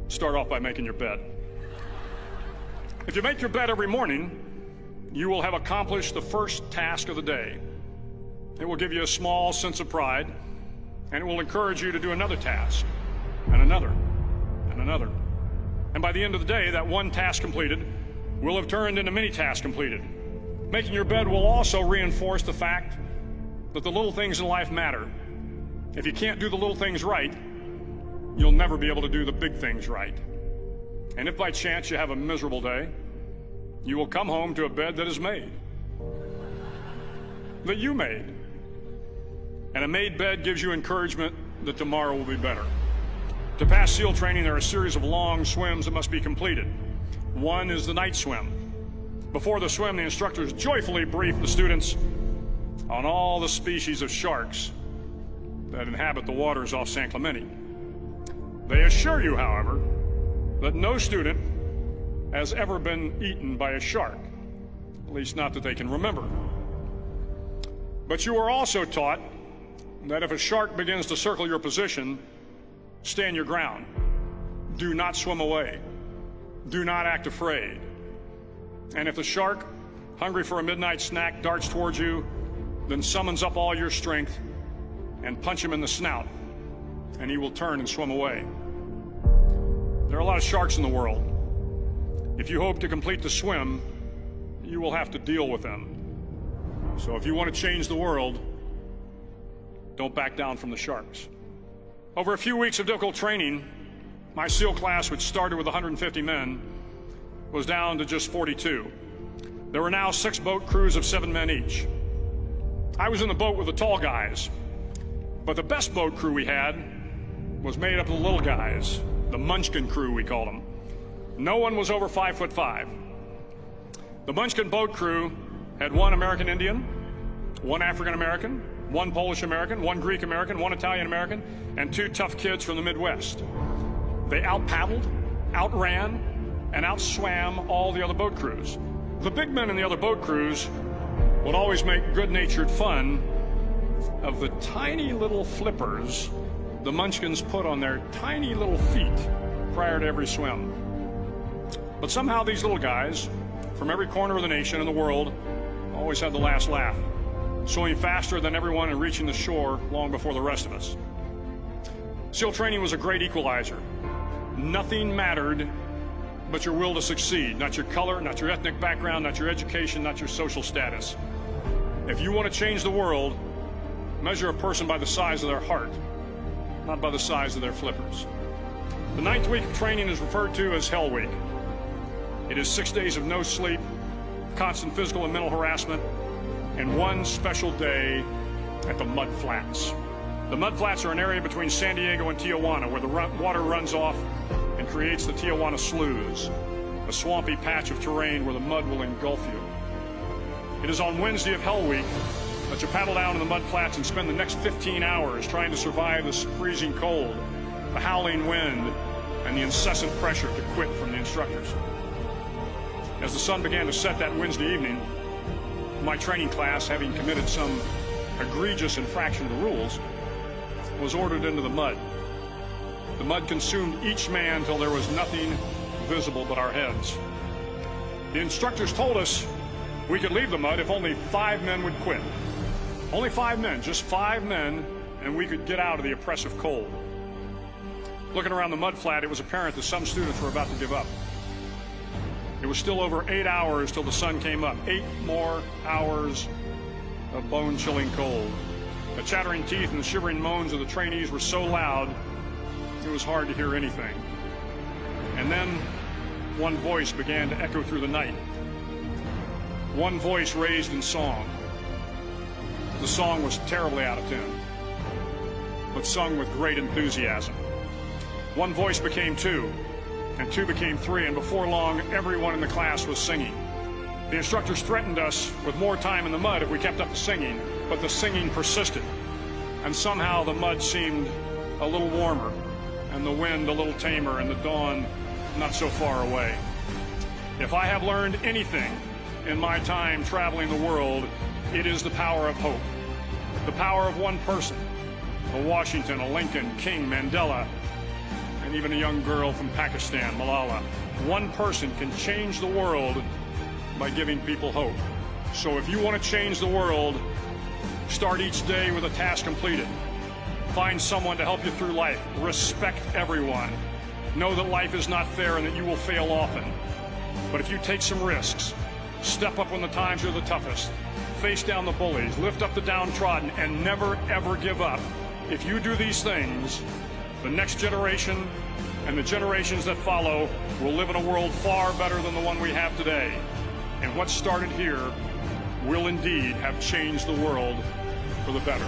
Start off by making your bed. If you make your bed every morning, you will have accomplished the first task of the day. It will give you a small sense of pride, and it will encourage you to do another task, and another, and another. And by the end of the day, that one task completed will have turned into many tasks completed. Making your bed will also reinforce the fact that the little things in life matter. If you can't do the little things right, you'll never be able to do the big things right. And if by chance you have a miserable day, you will come home to a bed that is made, that you made. And a made bed gives you encouragement that tomorrow will be better. To pass SEAL training, there are a series of long swims that must be completed. One is the night swim. Before the swim, the instructors joyfully brief the students on all the species of sharks that inhabit the waters off San Clemente. They assure you, however, that no student has ever been eaten by a shark, at least not that they can remember. But you are also taught that if a shark begins to circle your position, stand your ground. Do not swim away. Do not act afraid. And if the shark, hungry for a midnight snack, darts towards you, then summons up all your strength and punch him in the snout, and he will turn and swim away. There are a lot of sharks in the world. If you hope to complete the swim, you will have to deal with them. So if you want to change the world, don't back down from the sharks. Over a few weeks of difficult training, my SEAL class, which started with 150 men, was down to just 42. There were now 6 boat crews of 7 men each. I was in the boat with the tall guys, but the best boat crew we had was made up of the little guys, the Munchkin crew, we called them. No one was over 5'5". The Munchkin boat crew had 1 American Indian, 1 African American, 1 Polish American, 1 Greek American, 1 Italian American, and 2 tough kids from the Midwest. They out-paddled, outran, and outswam all the other boat crews. The big men in the other boat crews would always make good-natured fun of the tiny little flippers the Munchkins put on their tiny little feet prior to every swim. But somehow these little guys from every corner of the nation and the world always had the last laugh, swimming faster than everyone and reaching the shore long before the rest of us. SEAL training was a great equalizer. Nothing mattered but your will to succeed, not your color, not your ethnic background, not your education, not your social status. If you want to change the world, measure a person by the size of their heart, not by the size of their flippers. The 9th week of training is referred to as Hell Week. It is 6 days of no sleep, constant physical and mental harassment, and 1 special day at the Mud Flats. The Mud Flats are an area between San Diego and Tijuana where the water runs off and creates the Tijuana Sloughs, a swampy patch of terrain where the mud will engulf you. It is on Wednesday of Hell Week that you paddle down in the mud flats and spend the next 15 hours trying to survive the freezing cold, the howling wind, and the incessant pressure to quit from the instructors. As the sun began to set that Wednesday evening, my training class, having committed some egregious infraction of the rules, was ordered into the mud. The mud consumed each man till there was nothing visible but our heads. The instructors told us we could leave the mud if only 5 men would quit. Only 5 men, just 5 men, and we could get out of the oppressive cold. Looking around the mud flat, it was apparent that some students were about to give up. It was still over 8 hours till the sun came up. 8 more hours of bone-chilling cold. The chattering teeth and the shivering moans of the trainees were so loud, it was hard to hear anything. And then one voice began to echo through the night. One voice raised in song. The song was terribly out of tune, but sung with great enthusiasm. One voice became 2, and 2 became 3, and before long, everyone in the class was singing. The instructors threatened us with more time in the mud if we kept up the singing, but the singing persisted, and somehow the mud seemed a little warmer, and the wind a little tamer, and the dawn not so far away. If I have learned anything in my time traveling the world, it is the power of hope, the power of one person, a Washington, a Lincoln, King, Mandela, and even a young girl from Pakistan, Malala. One person can change the world by giving people hope. So if you want to change the world, start each day with a task completed. Find someone to help you through life. Respect everyone. Know that life is not fair and that you will fail often. But if you take some risks, step up when the times are the toughest, face down the bullies, lift up the downtrodden, and never, ever give up. If you do these things, the next generation and the generations that follow will live in a world far better than the one we have today. And what started here will indeed have changed the world for the better.